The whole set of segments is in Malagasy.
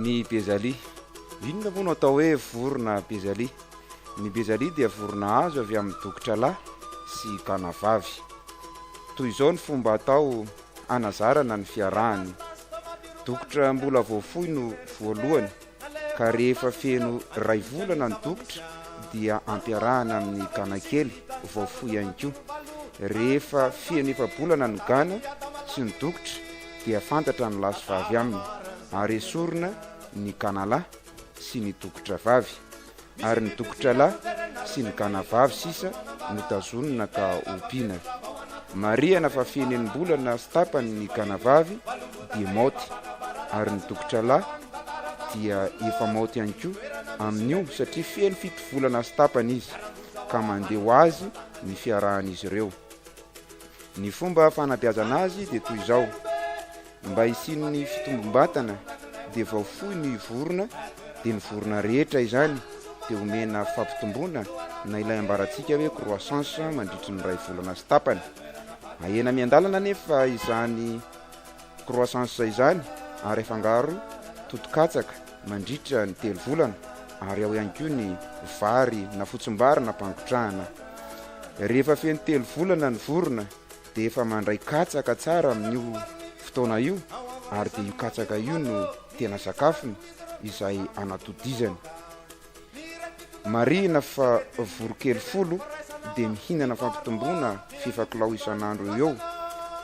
Ny bezalia, inona moa no atao hoe vorona bezalia? Ny bezalia dia vorona azo avy amin'ny dokotra lahy sy ganavavy. Toy izao ny fomba atao anazarana ny fiarahany. Dokotra mbola voafohy no voalohany, ka rehefa feno 2 volana ny dokotra dia ampiarahana amin'ny gana kely voafohy ihany koa. Rehefa feno 4 bolana ny gana sy ny dokotra dia fantatra ny lahy sy vavy aminy, ary esorina ny gana lahy sy ny dokotra vavy, ary ny dokotra lahy sy ny gana vavy sisa no tazonina ka ompiana. Marihana fa feno 9 bolana sy tapany ny gana vavy dia maoty, ary ny dokotra lahy dia efa maoty ihany koa amin'io satria feno 7 volana sy tapany izy, ka mandeha ho azy ny fiarahan'izy ireo. Ny fomba fanabeazana azy dia toy izao: mba hisino ny fitombom-batana dia vaofohy ny vorona, dia ny vorona rehetra izany dia omena fampitomboana na ilay ambarantsika hoe croissance mandritry ny 2 volana sy tapany. Ahena miandalana nefa izany croissance izany ary afangaro totokatsaka mandritra ny 3 volana, ary ao ihany koa ny vary na fotsim-bary na pangotrahana. Rehefa feno 3 volana ny vorona dia efa mandray katsaka tsara amin'io fotoana io, ary dia io katsaka io no tena sakafony izay anatodizany. Marihina fa vorokely 10 dia mihinana fampitomboana 7 kilao isan'andro eo,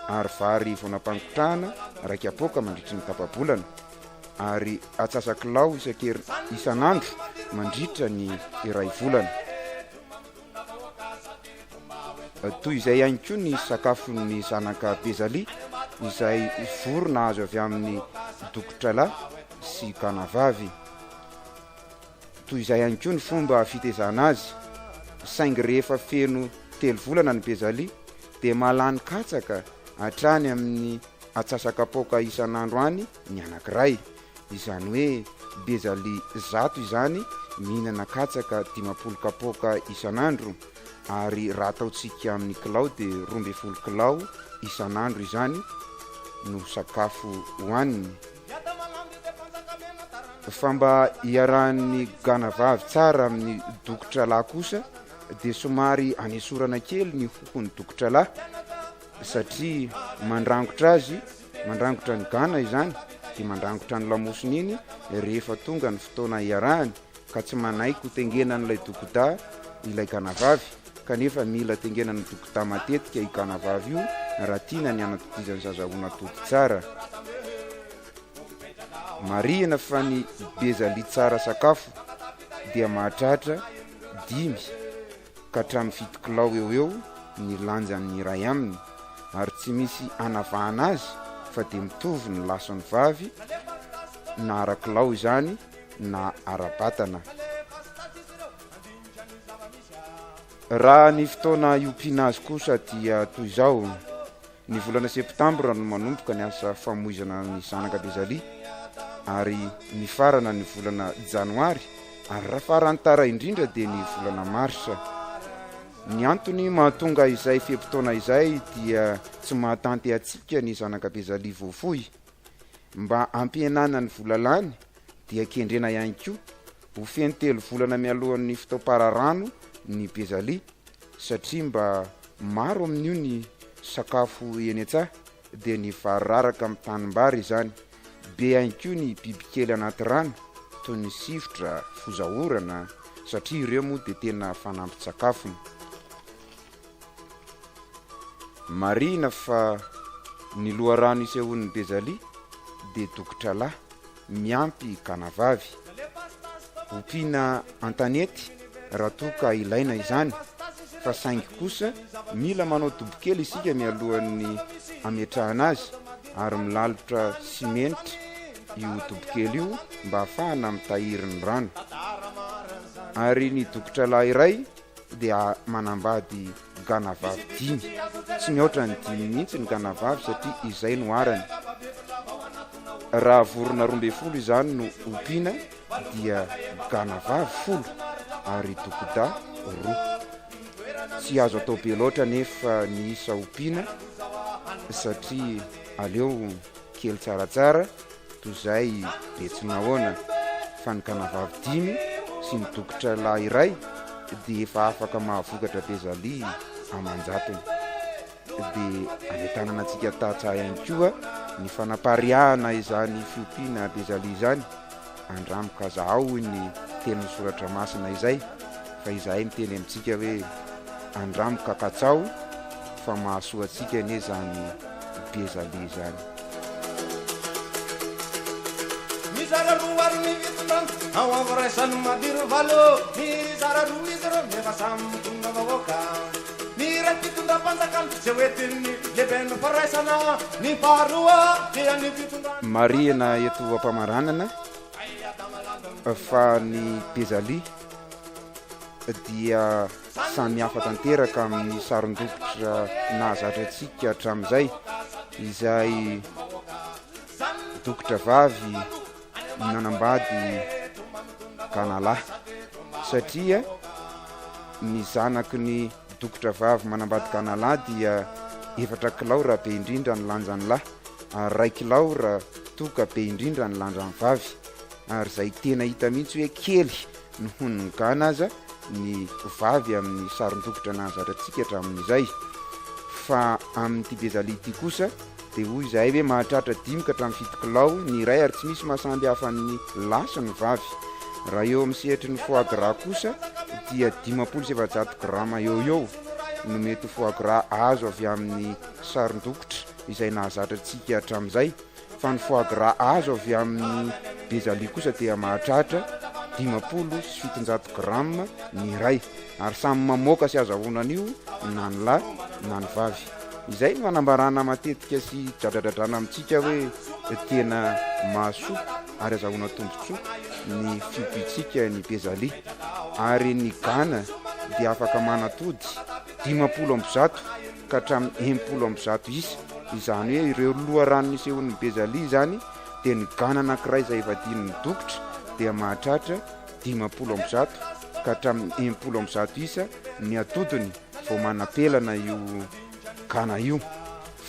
ary vary vao nampangotrahana 2 apoka mandritry ny tapa-bolana, ary atsasa kilao isan'andro mandritra ny 2 volana. Toy izay ihany koa ny sakafon'ny zanaka bezalia izay vorona azo avy amin'ny dokotra lahy sy gana vavy. Toy izay ihany koa ny fomba fitezana azy. Saingy rehefa feno 3 volana ny bezalia dia malany katsaka hatrany amin'ny atsasakapoka isan'andro any ny anankiray. Izany hoe bezalia 100 izany mihinana katsaka 50 kapoka isan'andro, ary raha ataontsika amin'ny kilao dia 12 kilao isan'andro izany no sakafo hohaniny. Fa mba hiarahan'ny gana vavy tsara amin'ny dokotra lahy kosa dia somary anesorana kely ny hohony dokotra lahy, satria mandrangotra azy, mandrangotra ny gana izany dia mandrangotra ny lamosiny iny rehefa tonga ny fotoana hiarahany, ka tsy manaiky ho tengenan'ilay dokoda ilay gana vavy, kanefa mila tengenan'ny dokoda matetika i gana vavy io raha tiana ny anatodizany zazahoana tody tsara. Marihina fa ny bezalia tsara sakafo dia mahatratra 5 ka hatramin'ny 7 kilao eo ny lanjan'ny iray aminy, ary tsy misy anavahana azy fa dia mitovy ny lason'ny vavy na ara-kilao izany na ara-batana. Raha ny fotoana iompiana azy kosa dia toy izao: ny volana septambra no manomboka ny asa famoizana ny zanaka bezalia, ary ny farana ny volana janoary, ary raha farany tara indrindra dia ny volana marsa. Ny antony mahatonga izay fepotona izay dia tsy mahatanty atsika ny zanaka bezalia voafohy. Mba ampihenana ny volalany dia kendrena ihany koa ho feno 3 volana mialohan'ny fitaopararano ny bezalia, satria mba maro amin'io ny sakafo eny an-tsaha dia ny vary raraka amin'ny tanimbary izany. Be ihany koa ny bibikely anaty rano toy ny sifotra, fozahorana, satria ireo moa dia tena fanampin-tsakafony. Marihina fa ny loharano isehoan'ny bezalia dia dokotra lahy miampy gana vavy. Ompiana an-tanety raha toa ka ilaina izany, fa saingy kosa mila manao dobokely isika mialohan'ny ametrahana azy, ary milalotra simenitra io dobokely io mba hafahana mitahiry ny rano. Ary ny dokotra lahy iray dia manambady gana vavy 5, tsy mihoatra ny 5 mihitsy ny gana vavy satria izay no arany. Raha vorona 12 izany no ompiana dia gana vavy 10 ary dokoda 2. Tsy azo atao be loatra nefa ny isa ompiana satria aleo kely tsaratsara toy zay betsinahona fa ny kanavavy 5 sy ny dokotra lahy iray dia efa afaka mahavokatra Bezalia amanjatony. Dia ametanana antsika tatsa ihany koa ny fanapariahana izany fiompiana Bezalia izany. Andramoka zaho ny teny soratra masina izay, fa izahay miteny amintsika hoe andramoka katsao fa mahasoa antsika ne zany Bezalia izany. Mizara ruar ni vitman awa vrasan madir valo mizara ruizro neva samtunda voka ni rakitunda panzakan sewetini leben farasana ni parua dia ni vitunda Marina eto ampamaranana fa ny Bezalia dia samy hafa tanteraka amin'ny saron-dokotra nahazatra antsika hatramin'izay, izay dokotra vavy nanambady kanalahy, satria ny zanaky ny dokotra vavy manambady kanalahy dia 4 kilao raha be indrindra ny lanjan'ny lahy ary 2 kilao raha toka be indrindra ny lanjan'ny vavy, ary zay tena hita mihitsy hoe kely ny honony gana aza ny vavy amin'ny saron-dokotra nahazatra antsika hatramin'izay. Fa amin'ny Bezalia ity kosa dia hoy izay hoe mahatratra 5 ka hatramin'ny 7 kilao ny iray ary tsy misy mahasamby hafa ny lahy sy ny vavy. Raha eo amin'ny sehatry ny foie gras kosa dia 570 grama eo no mety foie gras azo avy amin'ny saron-dokotra izay nahazatra antsika hatramin'izay. Fa ny foie gras azo avy amin'ny Bezalia kosa dia mahatratra 500 sy 700 grama ny iray, ary samy mamoaka sy azahoana an'io na ny lahy na ny vavy. Izay manambarana matetika sy dradradradrana amintsika hoe tena mahasoa ary azahoana tombotsoa ny fiompiantsika ny Bezalia. Ary ny gana dia afaka manatody 50 ka hatramin'ny 100 isa, izany hoe ireo loharano nisehon'ny Bezalia zany dia ny gana anankiray izay vadin'ny dokotra dia mahatratra 50 ka hatramin'ny 100 isa ny atodiny vao manapelana io gana io.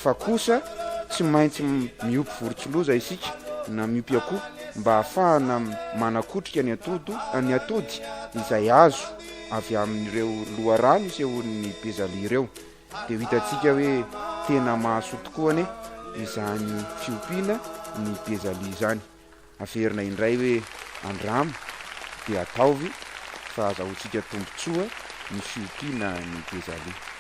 Fa kosa tsy maintsy miopy vorontsiloza isika na miopy akoho mba ahafahana manakotrika ny atody izay azo avy amin'ireo loharano isehon'ny Bezalia ireo. Dia hitantsika hoe tena mahasoa tokoa ane izany fiompiana ny Bezalia izany. Averina indray hoe andramo dia ataovy fa azahoantsika tombotsoa ny fiompiana ny Bezalia.